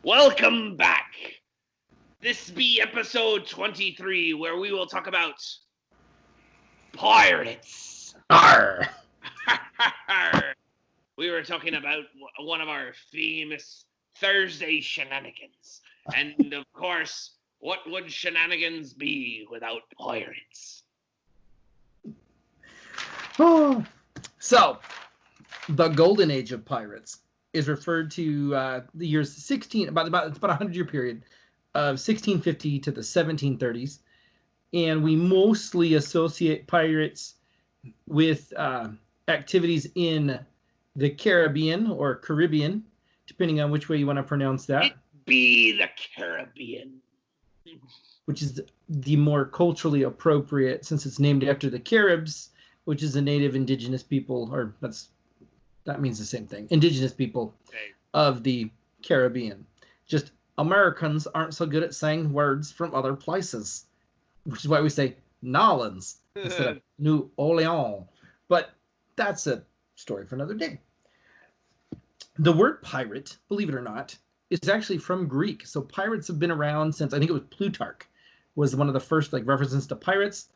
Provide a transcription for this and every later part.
Welcome back. This be episode 23, where we will talk about pirates. Arr! We were talking about one of our famous Thursday shenanigans. And of course, what would shenanigans be without pirates? Oh. So, the golden age of pirates is referred to the years about a 100-year period of 1650 to the 1730s, and we mostly associate pirates with activities in the Caribbean or Caribbean, depending on which way you want to pronounce that. It be the Caribbean. Which is the more culturally appropriate, since it's named after the Caribs, which is a native indigenous people, or that means the same thing, indigenous people of the Caribbean. Just Americans aren't so good at saying words from other places, which is why we say Nolans instead of New Orleans. But that's a story for another day. The word pirate, believe it or not, is actually from Greek. So pirates have been around since, I think it was Plutarch was one of the first references to pirates.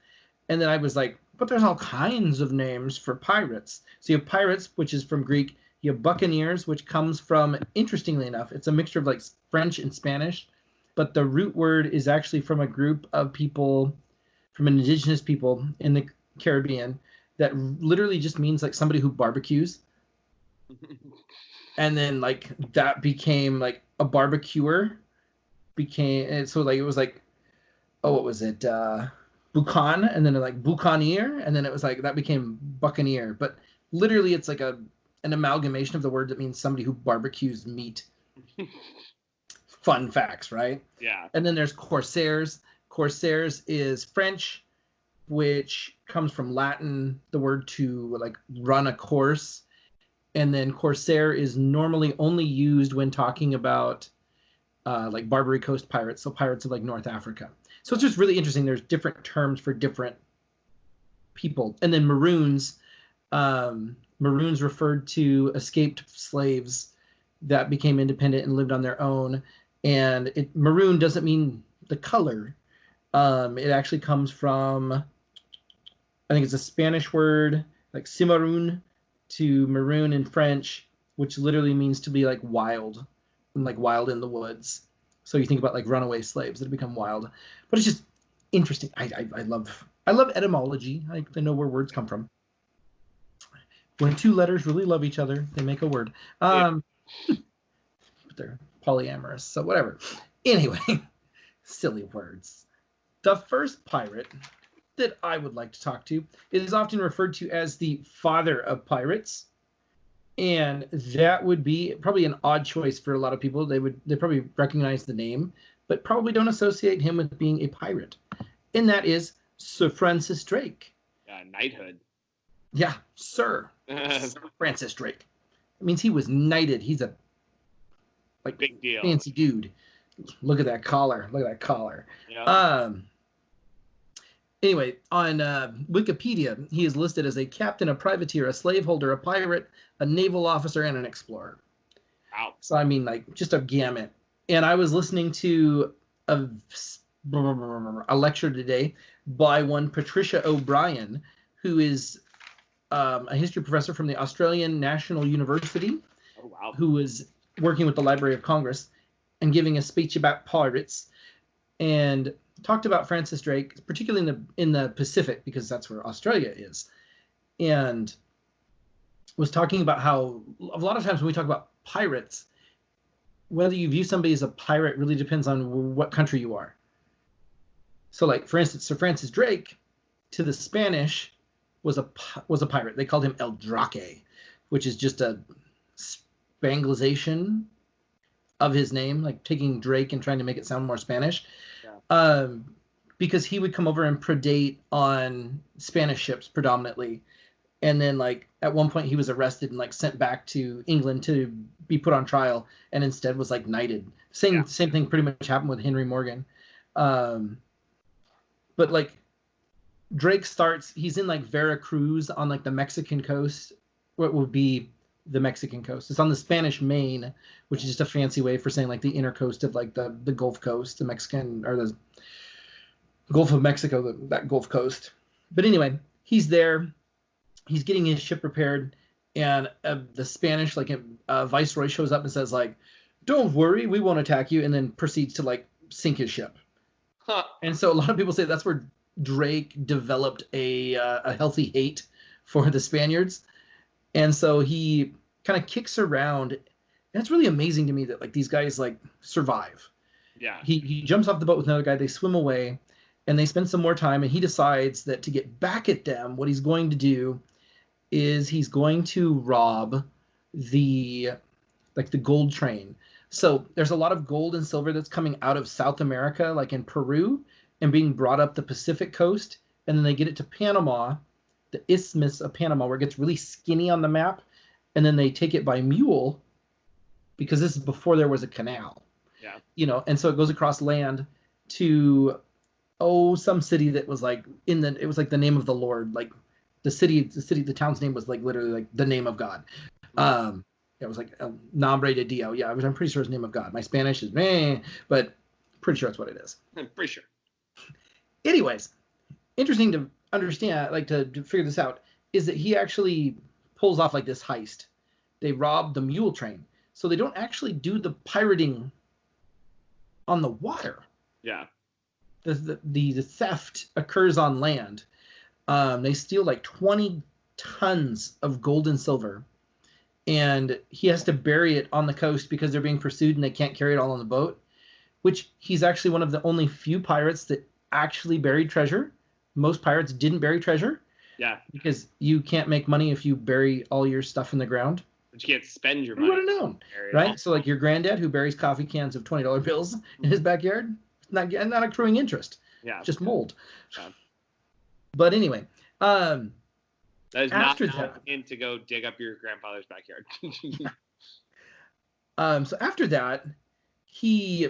And then I was like, but there's all kinds of names for pirates. So you have pirates, which is from Greek. You have buccaneers, which comes from, interestingly enough, it's a mixture of French and Spanish. But the root word is actually from a group of people, from an indigenous people in the Caribbean, that literally just means somebody who barbecues. And then that became a barbecuer. It was what was it? Bucan, and then buccaneer, and then it was that became buccaneer. But literally it's an amalgamation of the word that means somebody who barbecues meat. Fun facts, right? Yeah. And then there's corsairs. Corsairs is French, which comes from Latin, the word to run a course. And then corsair is normally only used when talking about Barbary Coast pirates, so pirates of North Africa. So it's just really interesting. There's different terms for different people. And then maroons. Maroons referred to escaped slaves that became independent and lived on their own. And maroon doesn't mean the color. It actually comes from, I think it's a Spanish word, cimarron, to maroon in French, which literally means to be wild, and wild in the woods. So you think about runaway slaves that have become wild. But it's just interesting. I love etymology. I know where words come from. When two letters really love each other, they make a word. But they're polyamorous, so whatever. Anyway, silly words. The first pirate that I would like to talk to is often referred to as the father of pirates. And that would be probably an odd choice for a lot of people. They probably recognize the name, but probably don't associate him with being a pirate. And that is Sir Francis Drake. Knighthood. Yeah, Sir Francis Drake. It means he was knighted. He's a big deal, fancy dude. Look at that collar. Yeah. Anyway, on Wikipedia, he is listed as a captain, a privateer, a slaveholder, a pirate, a naval officer, and an explorer. Wow. So, I mean, just a gamut. And I was listening to a lecture today by one Patricia O'Brien, who is a history professor from the Australian National University. Oh, wow. Who was working with the Library of Congress and giving a speech about pirates. And talked about Francis Drake, particularly in the Pacific, because that's where Australia is, and was talking about how a lot of times when we talk about pirates, whether you view somebody as a pirate really depends on what country you are. So, for instance, Sir Francis Drake, to the Spanish, was a pirate. They called him El Drake, which is just a Spanglization of his name, taking Drake and trying to make it sound more Spanish. Because he would come over and predate on Spanish ships predominantly. And then at one point he was arrested and sent back to England to be put on trial, and instead was knighted. Same thing pretty much happened with Henry Morgan. But Drake starts, he's in Veracruz on the Mexican coast, what would be the Mexican coast. It's on the Spanish Main, which is just a fancy way for saying like the inner coast of like the Gulf Coast, the Mexican or the Gulf of Mexico, that Gulf Coast. But anyway, he's there. He's getting his ship repaired, and the Spanish viceroy shows up and says like, "Don't worry, we won't attack you," and then proceeds to like sink his ship. Huh. And so a lot of people say that's where Drake developed a healthy hate for the Spaniards. And so he kind of kicks around, and it's really amazing to me that like these guys like survive. Yeah. He jumps off the boat with another guy, they swim away, and they spend some more time, and he decides that to get back at them, what he's going to do is he's going to rob the gold train. So there's a lot of gold and silver that's coming out of South America, like in Peru, and being brought up the Pacific coast, and then they get it to Panama, the Isthmus of Panama, where it gets really skinny on the map, and then they take it by mule, because this is before there was a canal. Yeah. And so it goes across land to some city that was like it was like the name of the Lord, like the town's name was like literally like the name of God. It was like El Nombre de Dio. Yeah, I'm pretty sure it's the name of God. My Spanish is but pretty sure that's what it is. I'm pretty sure. Anyways, interesting to understand, like to figure this out, is that he actually pulls off like this heist. They rob the mule train, so they don't actually do the pirating on the water. Yeah. The theft occurs on land. They steal like 20 tons of gold and silver, and he has to bury it on the coast because they're being pursued and they can't carry it all on the boat, which he's actually one of the only few pirates that actually buried treasure. Most pirates didn't bury treasure. Yeah. Because you can't make money if you bury all your stuff in the ground. But you can't spend your money. You would have known, right? So like your granddad who buries coffee cans of $20 bills in his backyard, not accruing interest. Yeah. Just mold. Yeah. But anyway, that is after not that, in to go dig up your grandfather's backyard. so after that, he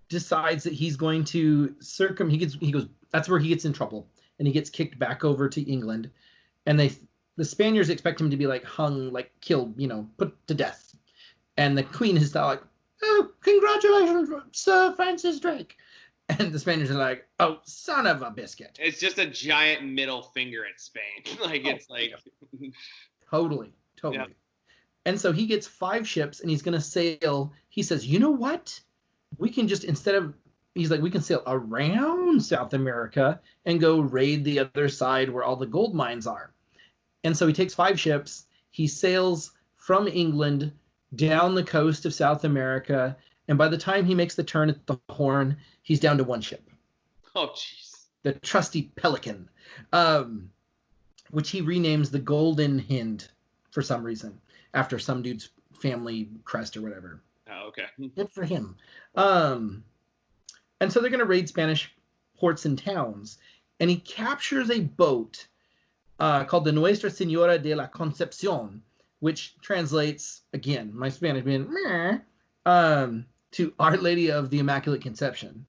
decides that he's going to he goes, that's where he gets in trouble, and he gets kicked back over to England, and the Spaniards expect him to be like hung, like killed, put to death. And the Queen is like, "Oh, congratulations, Sir Francis Drake." And the Spaniards are like, "Oh, son of a biscuit." It's just a giant middle finger at Spain. It's like Totally. Yeah. And so he gets 5 ships, and he's going to sail. He says, "You know what? We can just, we can sail around South America and go raid the other side where all the gold mines are." And so he takes 5 ships. He sails from England down the coast of South America. And by the time he makes the turn at the Horn, he's down to 1 ship. Oh, jeez. The trusty Pelican, which he renames the Golden Hind for some reason, after some dude's family crest or whatever. Oh, okay. Good for him. And so they're going to raid Spanish ports and towns. And he captures a boat called the Nuestra Señora de la Concepción, which translates, again, my Spanish being meh, to Our Lady of the Immaculate Conception.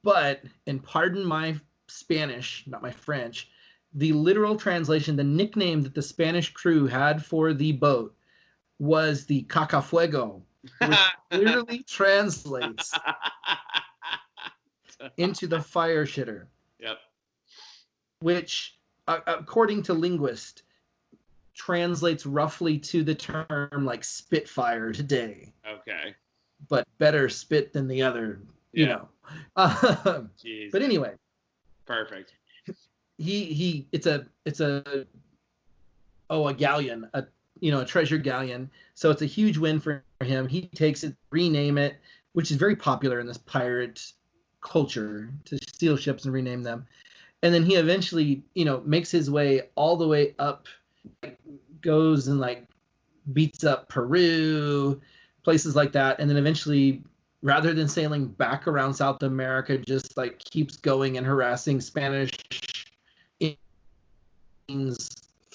But, and pardon my Spanish, not my French, the literal translation, the nickname that the Spanish crew had for the boat was the Cacafuego, which literally translates into the fire shitter. Yep. Which, according to linguists, translates roughly to the term like Spitfire today. Okay. But better spit than the other, Jeez. But anyway. Perfect. It's a galleon, a treasure galleon. So it's a huge win for him. He takes it, rename it, which is very popular in this pirate culture, to steal ships and rename them. And then he eventually, makes his way all the way up, goes and beats up Peru, places like that. And then eventually, rather than sailing back around South America, just keeps going and harassing Spanish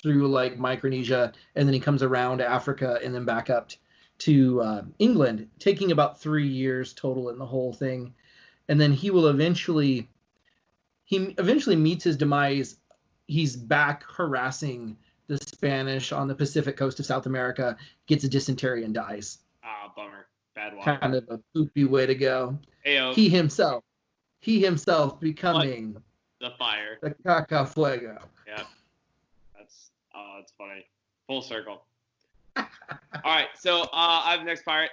through Micronesia, and then he comes around Africa and then back up to England, taking about 3 years total in the whole thing. And then he eventually meets his demise. He's back harassing the Spanish on the Pacific coast of South America, gets a dysentery and dies. Ah, bummer. Bad water. Kind of a poopy way to go. Ayo. He himself becoming the fire. The Cacafuego. Yeah. That's funny. Full circle. All right, so I have next pirate.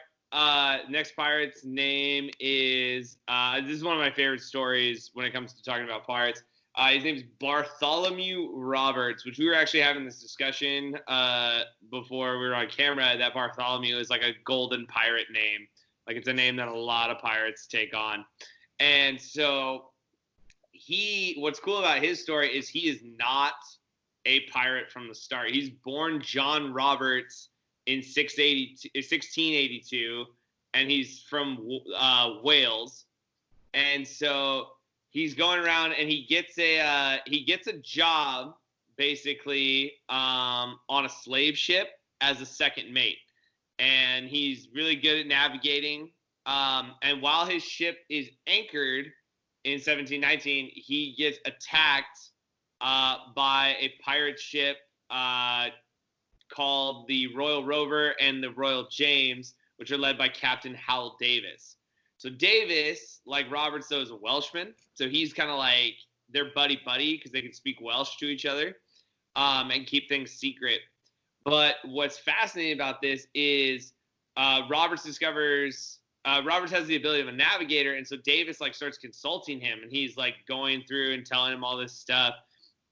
Next pirate's name is this is one of my favorite stories when it comes to talking about pirates. His name's Bartholomew Roberts, which we were actually having this discussion before we were on camera, that Bartholomew is like a golden pirate name. Like, it's a name that a lot of pirates take on. And so what's cool about his story is he is not a pirate from the start. He's born John Roberts in 1682, and he's from Wales. And so he's going around, and he gets a job basically on a slave ship as a second mate, and he's really good at navigating. And while his ship is anchored in 1719, he gets attacked by a pirate ship called the Royal Rover and the Royal James, which are led by Captain Howell Davis. So Davis, like Roberts, though, is a Welshman. So he's kind of like their buddy-buddy because they can speak Welsh to each other and keep things secret. But what's fascinating about this is Roberts has the ability of a navigator, and so Davis like starts consulting him, and he's like going through and telling him all this stuff.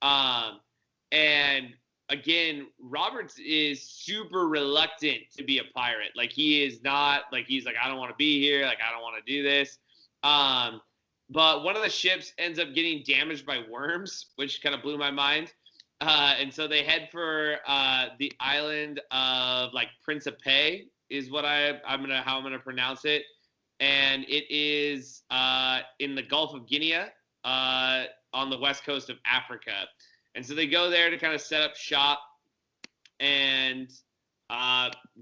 And again, Roberts is super reluctant to be a pirate. Like, he is not, like, he's like, I don't want to be here. Like, I don't want to do this. But one of the ships ends up getting damaged by worms, which kind of blew my mind. And so they head for the island of like Principe is what how I'm gonna pronounce it. And it is in the Gulf of Guinea on the west coast of Africa. And so they go there to kind of set up shop and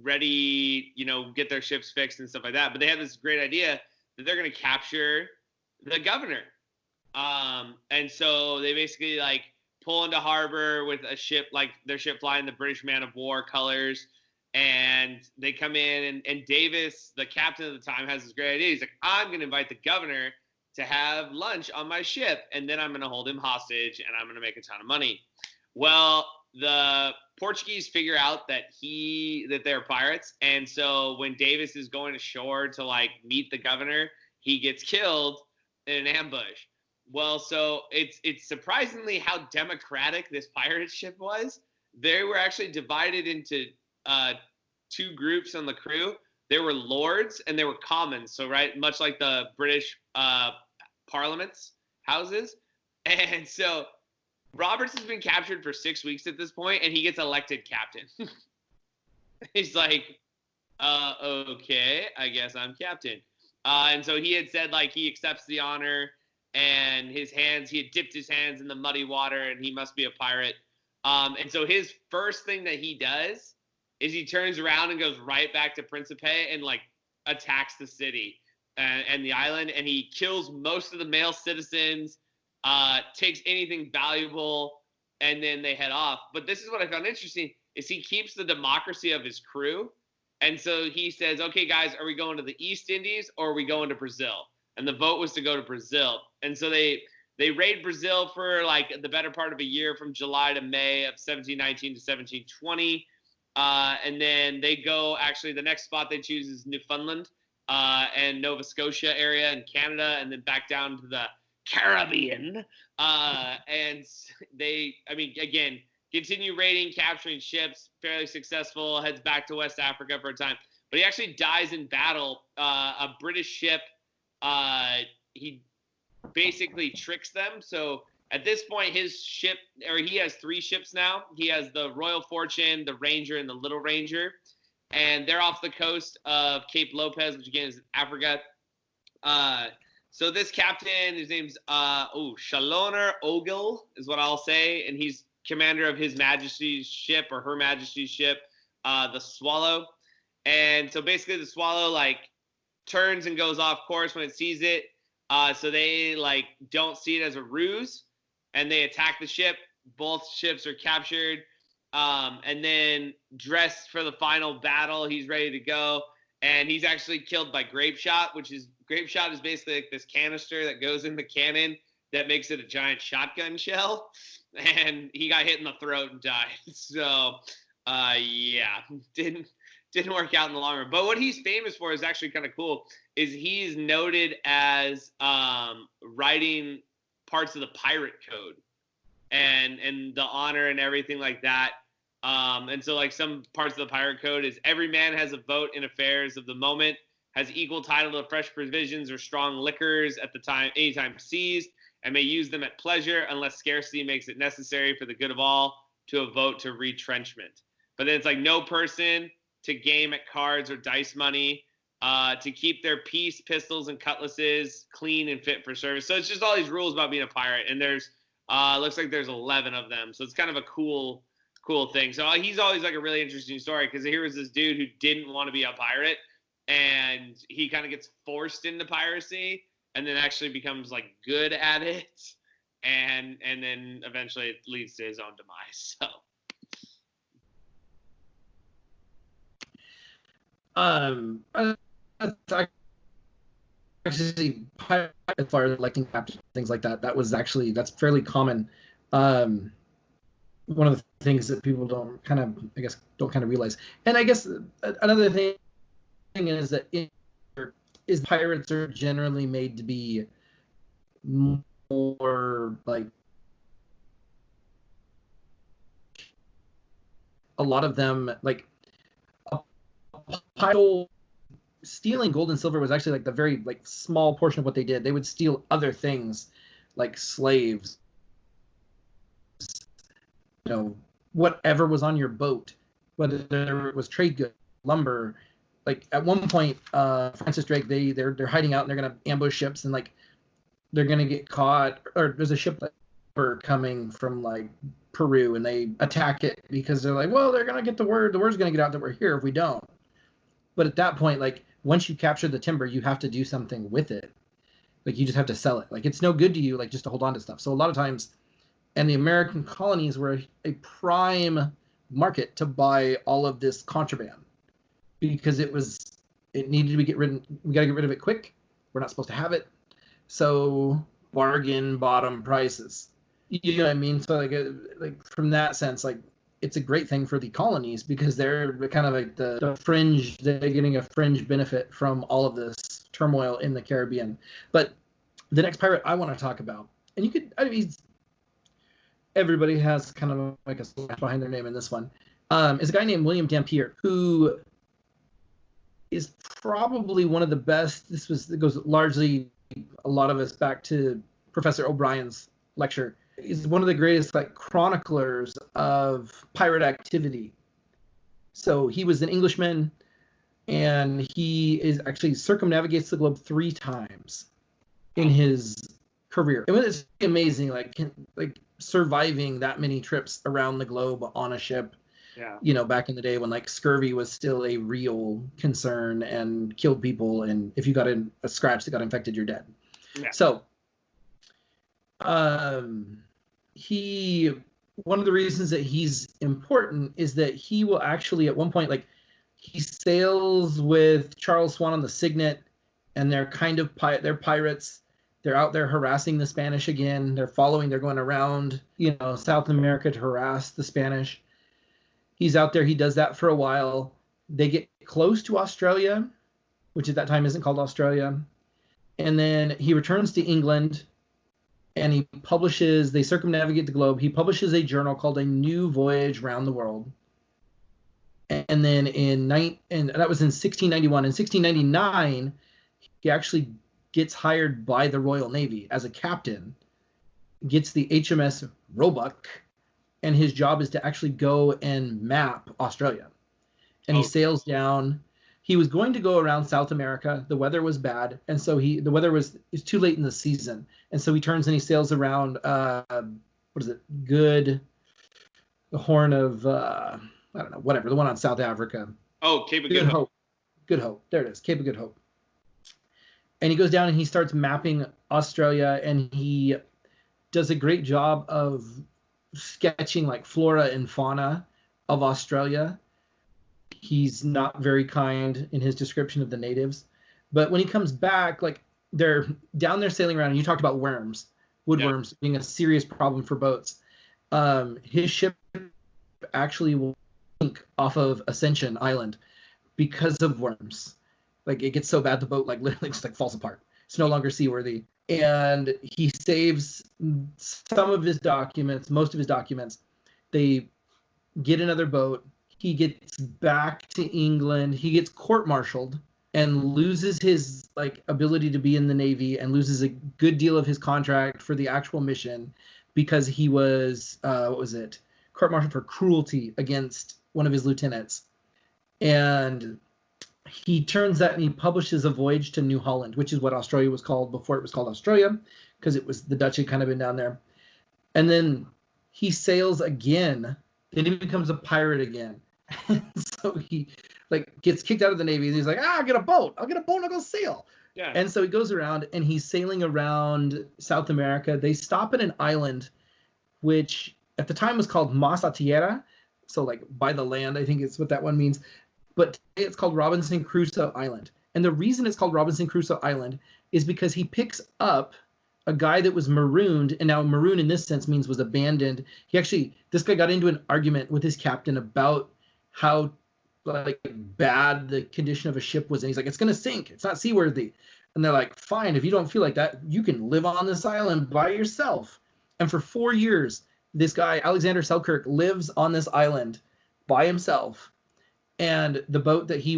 ready, get their ships fixed and stuff like that. But they have this great idea that they're going to capture the governor. And so they basically like pull into harbor with a ship, like their ship flying the British man of war colors. And they come in, and Davis, the captain at the time, has this great idea. He's like, I'm going to invite the governor to have lunch on my ship, and then I'm going to hold him hostage, and I'm going to make a ton of money. Well, the Portuguese figure out that they're pirates, and so when Davis is going ashore to like meet the governor, he gets killed in an ambush. Well, so it's surprisingly how democratic this pirate ship was. They were actually divided into two groups on the crew. There were lords and there were commons. So, right, much like the British parliaments houses. And so Roberts has been captured for 6 weeks at this point, and he gets elected captain. He's like, okay, I guess I'm captain. And so he had said, like, he accepts the honor, and he had dipped his hands in the muddy water, and he must be a pirate. And so his first thing that he does is he turns around and goes right back to Principe and, like, attacks the city and the island, and he kills most of the male citizens, takes anything valuable, and then they head off. But this is what I found interesting, is he keeps the democracy of his crew. And so he says, okay, guys, are we going to the East Indies or are we going to Brazil? And the vote was to go to Brazil. And so they raid Brazil for like the better part of a year, from July to May of 1719 to 1720. And then they go, actually, the next spot they choose is Newfoundland and Nova Scotia area in Canada, and then back down to the Caribbean. And they, again, continue raiding, capturing ships, fairly successful, heads back to West Africa for a time. But he actually dies in battle. A British ship, he basically tricks them. So at this point, his ship, or he has 3 ships now. He has the Royal Fortune, the Ranger, and the Little Ranger. And they're off the coast of Cape Lopez, which again is Africa. So this captain, his name's Chaloner Ogle is what I'll say, and he's commander of His Majesty's ship, or Her Majesty's ship, the Swallow. And so basically the Swallow like turns and goes off course when it sees it. So they like don't see it as a ruse, and they attack the ship. Both ships are captured. And then dressed for the final battle, he's ready to go. And he's actually killed by grape shot, grape shot is basically like this canister that goes in the cannon that makes it a giant shotgun shell. And he got hit in the throat and died. So, yeah, didn't work out in the long run. But what he's famous for is actually kind of cool. Is he's noted as writing parts of the pirate code and the honor and everything like that. And so like some parts of the pirate code is every man has a vote in affairs of the moment, has equal title to fresh provisions or strong liquors at the time, anytime seized, and may use them at pleasure unless scarcity makes it necessary for the good of all to a vote to retrenchment. But then it's like no person to game at cards or dice money, to keep their piece, pistols, and cutlasses clean and fit for service. So it's just all these rules about being a pirate, and there's looks like there's 11 of them. So it's kind of a cool thing. So he's always like a really interesting story because here was this dude who didn't want to be a pirate, and he kind of gets forced into piracy, and then actually becomes like good at it, and then eventually it leads to his own demise. So. Actually, as far as electing captains, things like that, that's fairly common. One of the things that people don't kind of realize. And I guess another thing is that pirates are generally made to be more like a lot of them like stealing gold and silver was actually like the very like small portion of what they did. They would steal other things like slaves, whatever was on your boat, whether it was trade goods, lumber. Like at one point, Francis Drake, they're hiding out and they're gonna ambush ships and like they're gonna get caught. Or there's a ship coming from like Peru and they attack it because they're like, well, they're gonna get the word. The word's gonna get out that we're here if we don't. But at that point, like once you capture the timber, you have to do something with it. Like you just have to sell it. Like it's no good to you, like just to hold on to stuff. So a lot of times. And the American colonies were a prime market to buy all of this contraband because it needed to be we got to get rid of it quick. We're not supposed to have it. So bargain bottom prices. You know what I mean? So like from that sense, like it's a great thing for the colonies because they're kind of like the fringe, they're getting a fringe benefit from all of this turmoil in the Caribbean. But the next pirate I want to talk about, and everybody has kind of like a slash behind their name in this one, is a guy named William Dampier, who is probably one of the best. It goes largely a lot of us back to Professor O'Brien's lecture. He's one of the greatest like chroniclers of pirate activity. So he was an Englishman, and he is actually circumnavigates the globe 3 times in his career. It was amazing, like surviving that many trips around the globe on a ship. Yeah. Back in the day when like scurvy was still a real concern and killed people, and if you got a scratch that got infected, you're dead. Yeah. So one of the reasons that he's important is that he will actually at one point, like he sails with Charles Swan on the Signet, and they're kind of they're pirates. They're out there harassing the Spanish again. They're going around, South America to harass the Spanish. He's out there. He does that for a while. They get close to Australia, which at that time isn't called Australia. And then he returns to England and they circumnavigate the globe. He publishes a journal called A New Voyage Round the World. And then and that was in 1691. In 1699, he actually gets hired by the Royal Navy as a captain, gets the HMS Roebuck, and his job is to actually go and map Australia. And he sails down. He was going to go around South America. The weather was bad, and so the weather was too late in the season. And so he turns and he sails around, the Horn of, I don't know, whatever, the one on South Africa. Oh, Cape of Good Hope. Good Hope. There it is, Cape of Good Hope. And he goes down and he starts mapping Australia, and he does a great job of sketching like flora and fauna of Australia. He's not very kind in his description of the natives. But when he comes back, like they're down there sailing around, and you talked about worms, woodworms being a serious problem for boats. His ship actually will sink off of Ascension Island because of worms. Like it gets so bad the boat like literally just like falls apart. It's no longer seaworthy. And he saves some of his documents, most of his documents. They get another boat. He gets back to England. He gets court-martialed and loses his like ability to be in the Navy and loses a good deal of his contract for the actual mission because he was court-martialed for cruelty against one of his lieutenants. And he turns that and he publishes a voyage to New Holland, which is what Australia was called before it was called Australia, because it was the Dutch had kind of been down there. And then he sails again. Then he becomes a pirate again. And so he like gets kicked out of the Navy and he's like, I'll get a boat and I'll go sail. Yeah. And so he goes around and he's sailing around South America. They stop at an island, which at the time was called Mas a Tierra. So like by the land, I think is what that one means. But it's called Robinson Crusoe Island. And the reason it's called Robinson Crusoe Island is because he picks up a guy that was marooned, and now maroon in this sense means was abandoned. This guy got into an argument with his captain about how like bad the condition of a ship was. And he's like, it's going to sink. It's not seaworthy. And they're like, fine, if you don't feel like that, you can live on this island by yourself. And for 4 years, this guy, Alexander Selkirk, lives on this island by himself. And the boat that he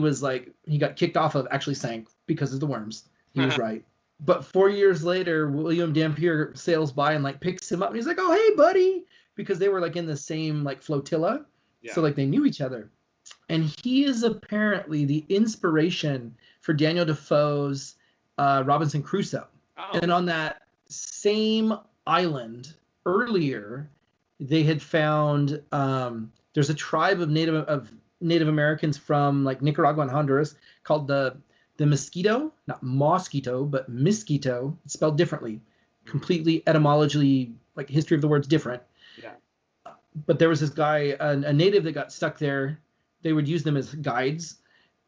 got kicked off of actually sank because of the worms. He was right. But 4 years later, William Dampier sails by and like picks him up and he's like, oh, hey, buddy, because they were like in the same like flotilla. Yeah. So like they knew each other. And he is apparently the inspiration for Daniel Defoe's Robinson Crusoe. Oh. And on that same island earlier, they had found there's a tribe of Native Americans from like Nicaragua and Honduras called the Mosquito, not mosquito, but Mosquito. It's spelled differently, completely etymologically, like history of the word's different. Yeah. But there was this guy, a native that got stuck there. They would use them as guides,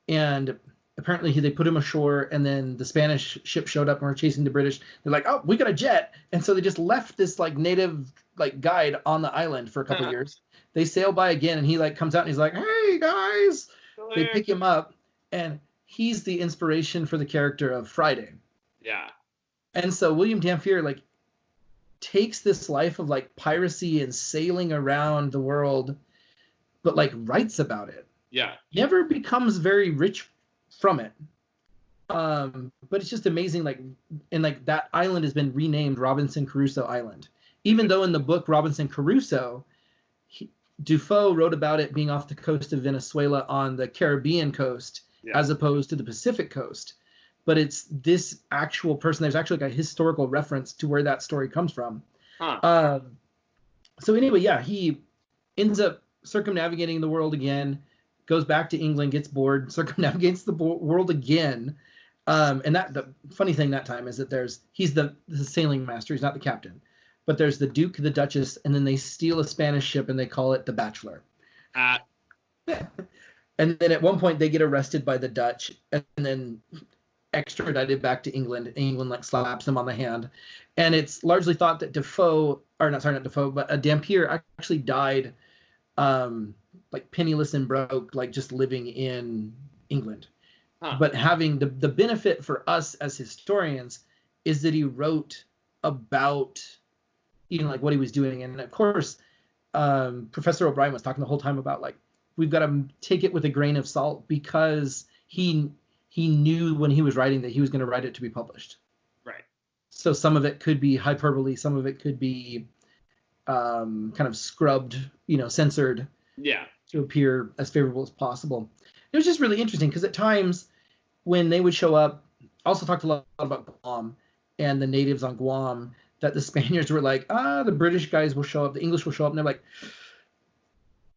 and apparently they put him ashore, and then the Spanish ship showed up and were chasing the British. They're like, oh, we got a jet. And so they just left this like native like guide on the island for a couple of years. They sail by again, and he like comes out and he's like, hey guys. They pick him up, and he's the inspiration for the character of Friday. Yeah. And so William Dampier like takes this life of like piracy and sailing around the world, but like writes about it. Yeah. Never becomes very rich from it. But it's just amazing, like, and like that island has been renamed Robinson Crusoe Island. Even though in the book Robinson Crusoe, Defoe wrote about it being off the coast of Venezuela on the Caribbean coast, as opposed to the Pacific coast. But it's this actual person. There's actually like a historical reference to where that story comes from. Huh. So anyway, yeah, he ends up circumnavigating the world again, goes back to England, gets bored, circumnavigates the world again. And that the funny thing that time is that he's the sailing master. He's not the captain. But there's the Duke, the Duchess, and then they steal a Spanish ship and they call it the Bachelor. And then at one point they get arrested by the Dutch and then extradited back to England. England like slaps them on the hand. And it's largely thought that Dampier actually died like penniless and broke, like just living in England. Huh. But having the benefit for us as historians is that he wrote about like what he was doing. And of course, Professor O'Brien was talking the whole time about like, we've got to take it with a grain of salt because he knew when he was writing that he was going to write it to be published. Right. So some of it could be hyperbole. Some of it could be kind of scrubbed, censored. Yeah. To appear as favorable as possible. It was just really interesting because at times when they would show up, also talked a lot about Guam and the natives on Guam, that the Spaniards were like, the British guys will show up, the English will show up, and they're like,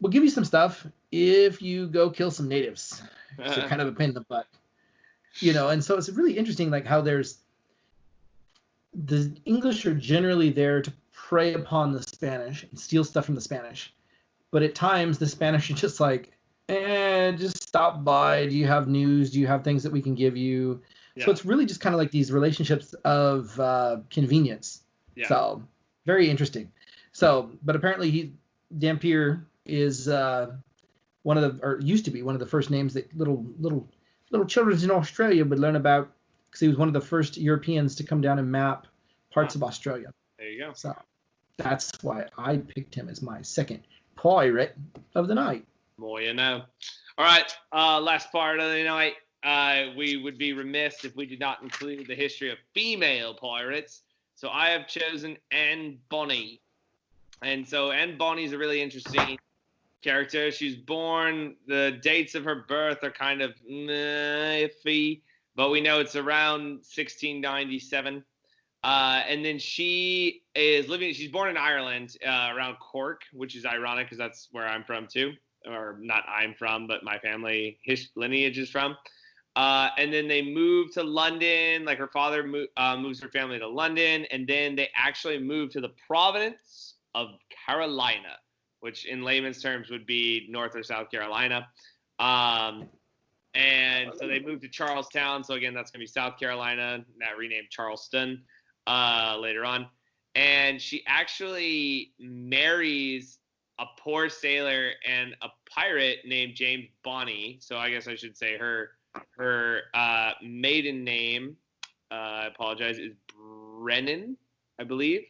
we'll give you some stuff if you go kill some natives. So kind of a pain in the butt. And so it's really interesting like how there's the English are generally there to prey upon the Spanish and steal stuff from the Spanish. But at times, the Spanish are just like, just stop by. Do you have news? Do you have things that we can give you? Yeah. So it's really just kind of like these relationships of convenience. Yeah. So very interesting. So, but apparently Dampier is one of the, or used to be one of the first names that little children in Australia would learn about, because he was one of the first Europeans to come down and map parts of Australia. There you go. So that's why I picked him as my second pirate of the night. More you know. All right, last part of the night. We would be remiss if we did not include the history of female pirates. So I have chosen Anne Bonny. And so Anne Bonny is a really interesting character. She's born, the dates of her birth are kind of iffy, but we know it's around 1697. And then she's born in Ireland, around Cork, which is ironic because that's where I'm from too. Or not I'm from, but my family lineage is from. And then they moved to London. Like her father moves her family to London, and then they actually moved to the province of Carolina, which in layman's terms would be North or South Carolina. And so they moved to Charlestown. So again, that's going to be South Carolina, now renamed Charleston later on. And she actually marries a poor sailor and a pirate named James Bonny. So I guess I should say her maiden name, I apologize, is Brennan, I believe.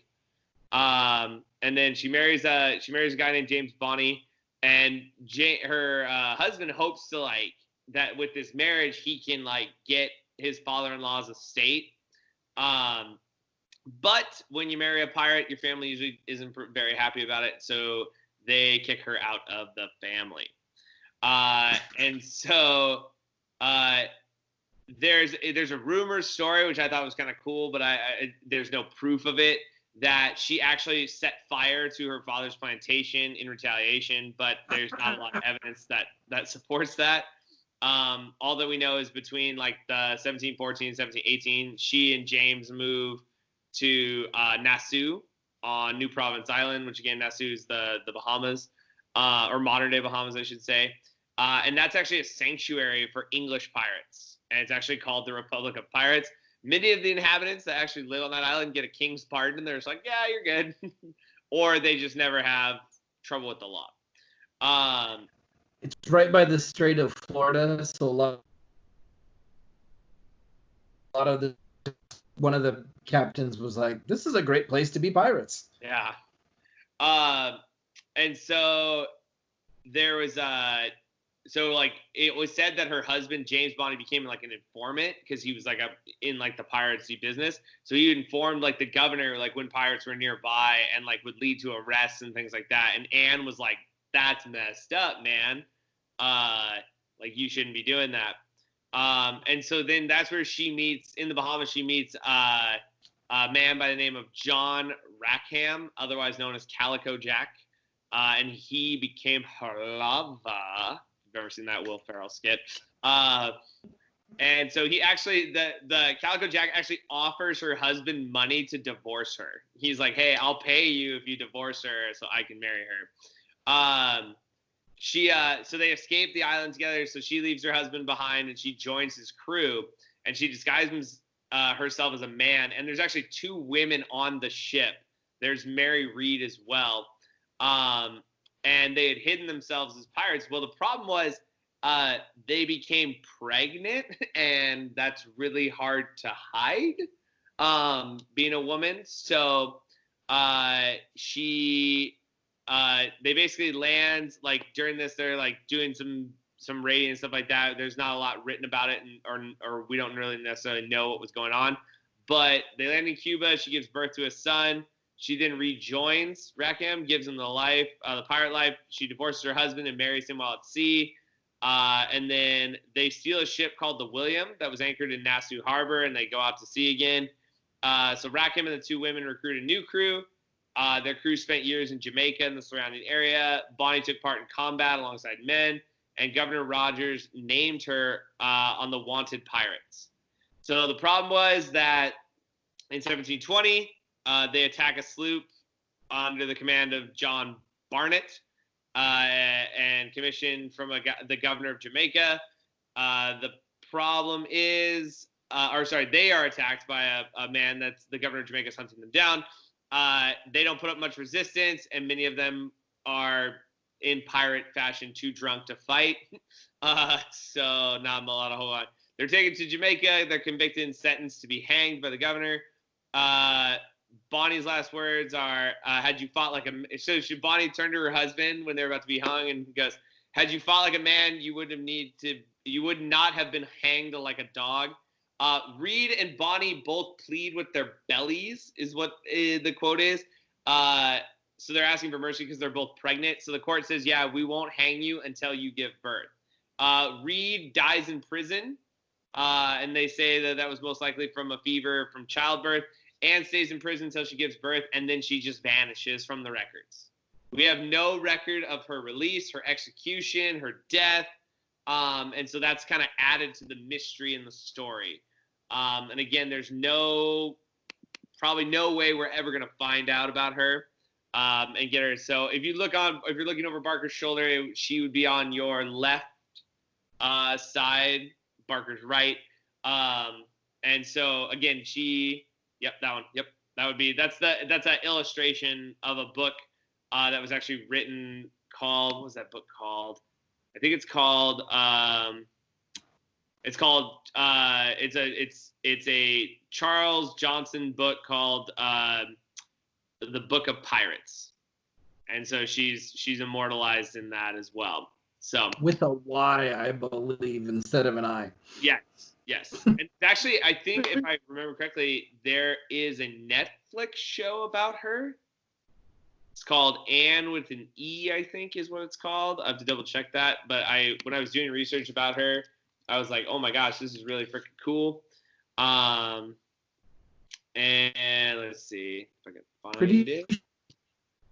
And then she marries a guy named James Bonny, and her husband hopes to that with this marriage he can get his father-in-law's estate. But when you marry a pirate, your family usually isn't very happy about it, so they kick her out of the family. And so there's a rumor story, which I thought was kind of cool, but there's no proof of it, that she actually set fire to her father's plantation in retaliation, but there's not a lot of evidence that supports that. All that we know is between the 1714 and 1718, she and James move to Nassau on New Providence Island, which again, Nassau is the Bahamas, or modern day Bahamas, I should say. And that's actually a sanctuary for English pirates. And it's actually called the Republic of Pirates. Many of the inhabitants that actually live on that island get a king's pardon. They're just like, yeah, you're good. Or they just never have trouble with the law. It's right by the Strait of Florida, so a lot of one of the captains was like, this is a great place to be pirates. Yeah. And so there was it was said that her husband James Bonny became an informant because he was in the piracy business. So he informed the governor when pirates were nearby and would lead to arrests and things like that. And Anne was like, that's messed up, man. You shouldn't be doing that. And so then that's where in the Bahamas, she meets a man by the name of John Rackham, otherwise known as Calico Jack. And he became her lover. If you've ever seen that Will Ferrell skit. And so he actually, the Calico Jack actually offers her husband money to divorce her. He's like, hey, I'll pay you if you divorce her so I can marry her. So they escape the island together. So she leaves her husband behind and she joins his crew, and she disguises herself as a man. And there's actually two women on the ship. There's Mary Read as well. And they had hidden themselves as pirates. Well, the problem was they became pregnant, and that's really hard to hide, being a woman. So they basically land during this. They're doing some raiding and stuff like that. There's not a lot written about it, or we don't really necessarily know what was going on. But they land in Cuba. She gives birth to a son. She then rejoins Rackham, gives him the pirate life. She divorces her husband and marries him while at sea. And then they steal a ship called the William that was anchored in Nassau Harbor, and they go out to sea again. So Rackham and the two women recruit a new crew. Their crew spent years in Jamaica and the surrounding area. Bonny took part in combat alongside men, and Governor Rogers named her on the wanted pirates. So the problem was that in 1720, they attack a sloop under the command of John Barnett, and commissioned from the governor of Jamaica. The problem is, they are attacked by a man that's the governor of Jamaica is hunting them down. They don't put up much resistance, and many of them are in pirate fashion too drunk to fight. So not a lot of whole lot. They're taken to Jamaica. They're convicted and sentenced to be hanged by the governor. Bonnie's last words are, had you fought like a... So Bonnie turned to her husband when they were about to be hung and goes, had you fought like a man, you would not have been hanged like a dog. Reed and Bonnie both plead with their bellies, is what the quote is. So they're asking for mercy because they're both pregnant. So the court says, yeah, we won't hang you until you give birth. Reed dies in prison, and they say that was most likely from a fever from childbirth. Anne stays in prison until she gives birth, and then she just vanishes from the records. We have no record of her release, her execution, her death. And so that's kind of added to the mystery in the story. And again, there's probably no way we're ever going to find out about her and get her. So if you're looking over Barker's shoulder, she would be on your left side, Barker's right. And so again, that one. Yep. That's an illustration of a book that was actually written called, what was that book called? I think it's called it's a Charles Johnson book called The Book of Pirates. And so she's immortalized in that as well. So with a Y, I believe, instead of an I. Yes. And actually, I think if I remember correctly, there is a Netflix show about her. It's called Anne with an E, I think is what it's called. I have to double check that. But when I was doing research about her, I was like, oh my gosh, this is really freaking cool. And let's see if I can find it.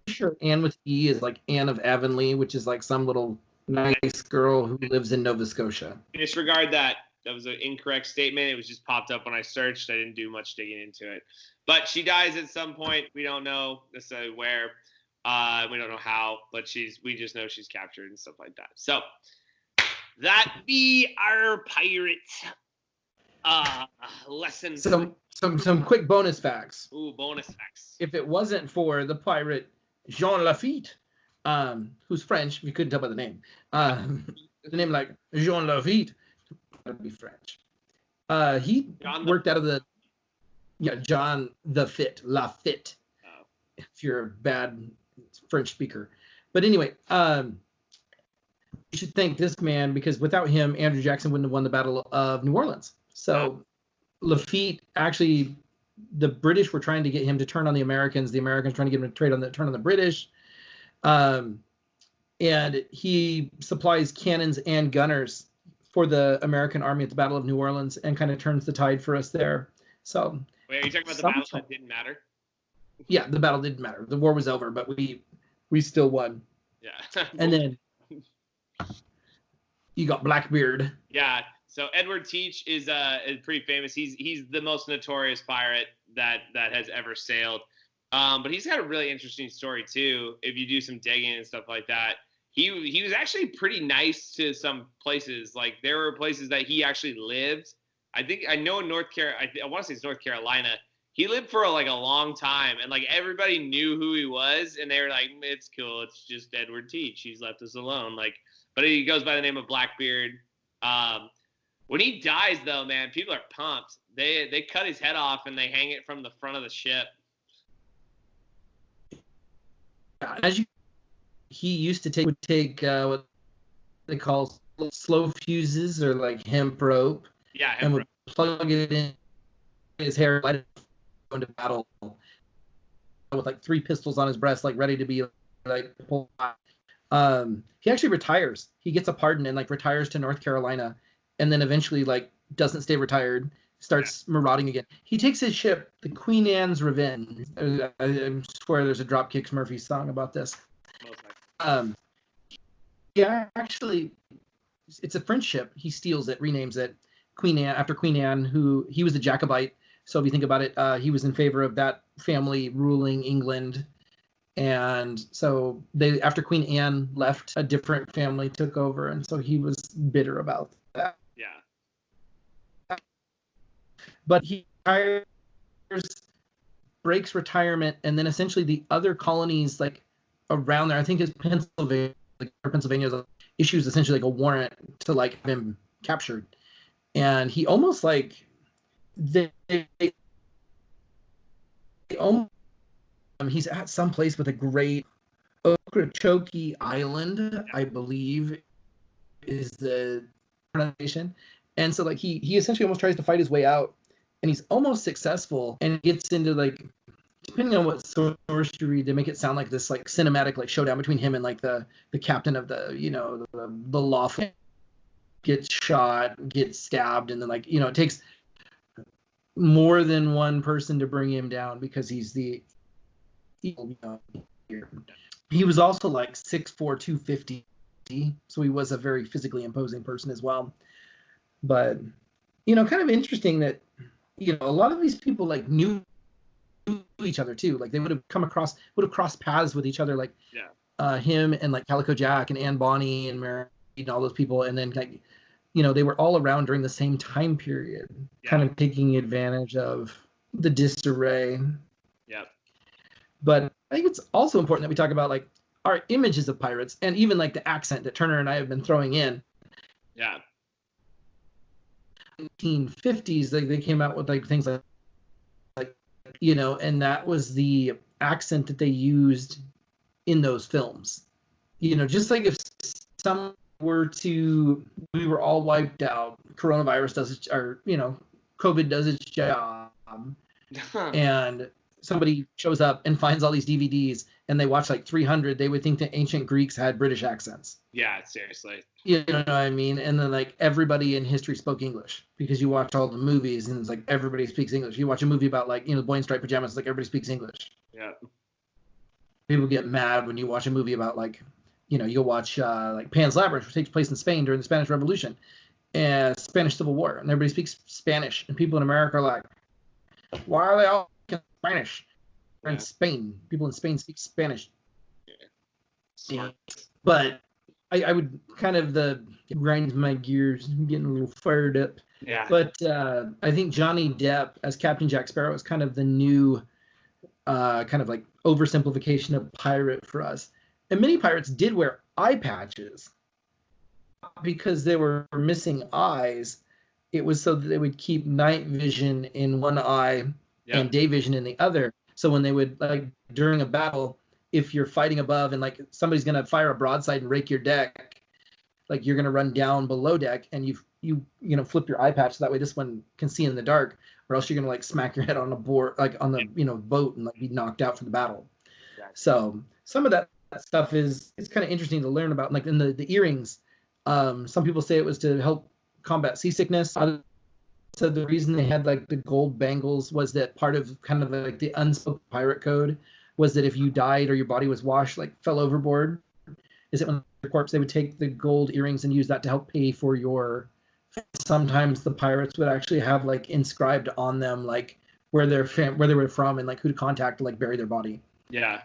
Sure, Anne with E is like Anne of Avonlea, which is like some little nice girl who lives in Nova Scotia. Disregard that. That was an incorrect statement. It was just popped up when I searched. I didn't do much digging into it. But she dies at some point. We don't know necessarily where. We don't know how, but we just know she's captured and stuff like that. So that be our pirate lesson. Some quick bonus facts. Ooh, bonus facts. If it wasn't for the pirate Jean Lafitte, who's French, if you couldn't tell by the name, the name like Jean Lafitte would be French. He worked out of the John the Fit, Lafitte. Oh. If you're a bad French speaker. But anyway, you should thank this man because without him, Andrew Jackson wouldn't have won the Battle of New Orleans. So Lafitte, actually, the British were trying to get him to turn on the Americans. The Americans trying to get him to turn on the British. And he supplies cannons and gunners for the American army at the Battle of New Orleans and kind of turns the tide for us there. So. Wait, are you talking about the battle that didn't matter? Yeah, the battle didn't matter. The war was over, but we still won. Yeah. And then you got Blackbeard. Yeah. So Edward Teach is pretty famous. He's the most notorious pirate that has ever sailed. But he's got a really interesting story too. If you do some digging and stuff like that, he was actually pretty nice to some places. Like there were places that he actually lived. I know in North Carolina. I want to say it's North Carolina. He lived for like a long time, and like everybody knew who he was, and they were like, "It's cool. It's just Edward Teach. He's left us alone." Like, but he goes by the name of Blackbeard. When he dies, though, man, people are pumped. They cut his head off and they hang it from the front of the ship. He used to take what they call slow fuses or like hemp rope. Yeah, hemp and would rope. Plug it in his hair, light it into battle with like 3 pistols on his breast, like ready to be like pulled out. He actually retires. He gets a pardon and like retires to North Carolina, and then eventually like doesn't stay retired, starts marauding again. He takes his ship, the Queen Anne's Revenge. I swear there's a Dropkicks Murphy song about this. Yeah, actually, it's a French ship. He steals it, renames it Queen Anne after Queen Anne, who he was a Jacobite. So if you think about it, he was in favor of that family ruling England, And so they, after Queen Anne left, a different family took over, and so he was bitter about that. Yeah. But he hires, breaks retirement, and then essentially the other colonies like around there, I think it's Pennsylvania, issues essentially like a warrant to like have him captured, and he almost like they almost, he's at some place with a great Okeechobee Island, I believe, is the pronunciation. And so like he essentially almost tries to fight his way out, and he's almost successful, and gets into like, depending on what source you read, they make it sound like this like cinematic like showdown between him and like the captain of the, you know, the lawful, gets shot, gets stabbed, and then like, you know, it takes more than one person to bring him down because he's the evil, you know. He was also like 6'4", 250, so he was a very physically imposing person as well. But, you know, kind of interesting that, you know, a lot of these people like knew each other too. Like they would have crossed paths with each other, like him and like Calico Jack and Anne Bonny and Mary and all those people, and then like, you know, they were all around during the same time period, kind of taking advantage of the disarray. Yeah. But I think it's also important that we talk about like our images of pirates, and even like the accent that Turner and I have been throwing in. Yeah. 1950s, they came out with like things like, you know, and that was the accent that they used in those films. You know, just like if some were to, we were all wiped out, coronavirus does its, or, you know, COVID does its job, and somebody shows up and finds all these DVDs and they watch like 300, they would think that ancient Greeks had British accents. Yeah, seriously. You know what I mean? And then like everybody in history spoke English because you watch all the movies and it's like everybody speaks English. You watch a movie about like, you know, Boy in Striped Pajamas, it's like everybody speaks English. Yeah. People get mad when you watch a movie about like, you know, you'll watch like Pan's Labyrinth, which takes place in Spain during the Spanish Revolution and Spanish Civil War, and everybody speaks Spanish, and people in America are like, why are they all speaking Spanish? Or in Spain, people in Spain speak Spanish. Yeah. But I would kind of grind my gears, getting a little fired up. Yeah. But I think Johnny Depp as Captain Jack Sparrow is kind of the new kind of like oversimplification of pirate for us. And many pirates did wear eye patches because they were missing eyes. It was so that they would keep night vision in one eye and day vision in the other. So when they would, like, during a battle, if you're fighting above and like somebody's gonna fire a broadside and rake your deck, like you're gonna run down below deck and you know, flip your eye patch so that way this one can see in the dark, or else you're gonna like smack your head on a board, like on the, you know, boat, and like be knocked out for the battle. So some of that stuff is kind of interesting to learn about. Like in the earrings, some people say it was to help combat seasickness. Others said the reason they had like the gold bangles was that part of kind of like the unspoken pirate code was that if you died or your body was washed, like fell overboard, is that when the corpse, they would take the gold earrings and use that to help pay for your. Sometimes the pirates would actually have like inscribed on them like where they were from and like who to contact to like bury their body. Yeah.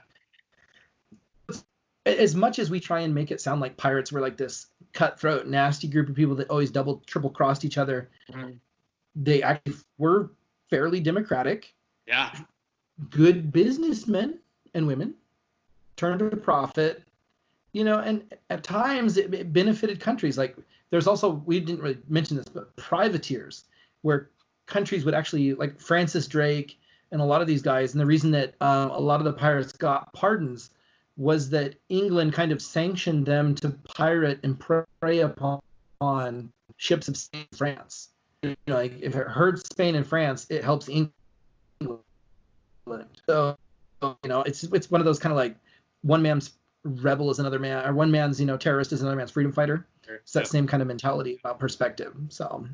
As much as we try and make it sound like pirates were like this cutthroat, nasty group of people that always double, triple crossed each other, they actually were fairly democratic. Yeah. Good businessmen and women, turned a profit, you know, and at times it benefited countries. Like there's also, we didn't really mention this, but privateers, where countries would actually, like Francis Drake and a lot of these guys, and the reason that a lot of the pirates got pardons was that England kind of sanctioned them to pirate and prey upon ships of Spain and France. You know, like if it hurts Spain and France, it helps England. So, you know, it's one of those kind of like one man's rebel is another man, or one man's, you know, terrorist is another man's freedom fighter. It's that same kind of mentality about perspective. So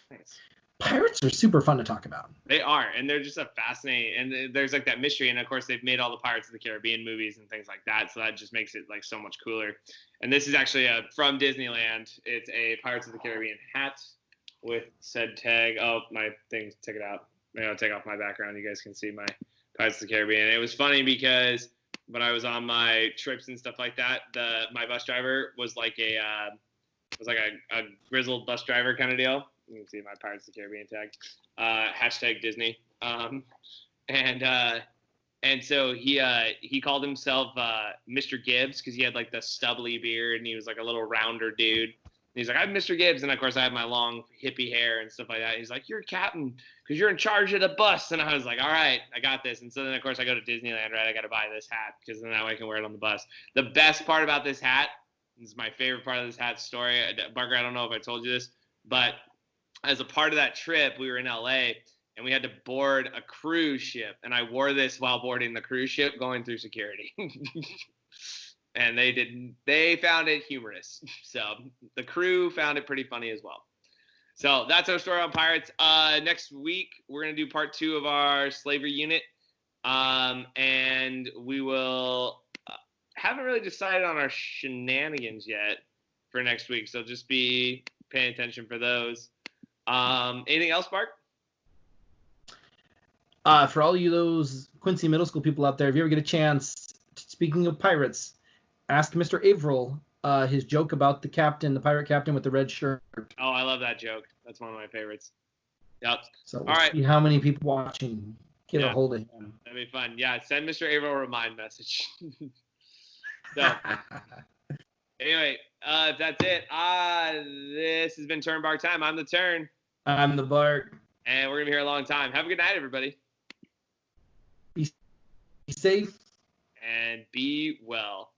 nice. Pirates are super fun to talk about. They are, and they're just a fascinating, and there's like that mystery, and of course they've made all the Pirates of the Caribbean movies and things like that, so that just makes it like so much cooler. And this is actually from Disneyland. It's a Pirates of the Caribbean hat with said tag. Oh, my thing, take it out. Maybe I'll take off my background. You guys can see my Pirates of the Caribbean. It was funny because when I was on my trips and stuff like that, my bus driver was like a grizzled bus driver kind of deal. You can see my Pirates of the Caribbean tag. Hashtag Disney. And so he called himself Mr. Gibbs because he had like the stubbly beard and he was like a little rounder dude. And he's like, I'm Mr. Gibbs, and of course I have my long hippie hair and stuff like that. He's like, you're captain because you're in charge of the bus, and I was like, all right, I got this. And so then of course I go to Disneyland, right? I got to buy this hat because then that way I can wear it on the bus. The best part about this hat, this is my favorite part of this hat story. Barker, I don't know if I told you this, but as a part of that trip, we were in LA and we had to board a cruise ship, and I wore this while boarding the cruise ship going through security. And they found it humorous. So the crew found it pretty funny as well. So that's our story on pirates. Next week, we're going to do part 2 of our slavery unit. And we will haven't really decided on our shenanigans yet for next week. So just be paying attention for those. Anything else, Mark? For all you those Quincy Middle School people out there, if you ever get a chance, speaking of pirates, ask Mr. Averill his joke about the pirate captain with the red shirt. Oh, I love that joke. That's one of my favorites. Yep. So we'll see how many people watching get a hold of him. That'd be fun. Yeah, send Mr. Averill a remind message. So, anyway, if that's it, this has been Turnbark Time. I'm the Turn. I'm the Bark. And we're going to be here a long time. Have a good night, everybody. Be safe. And be well.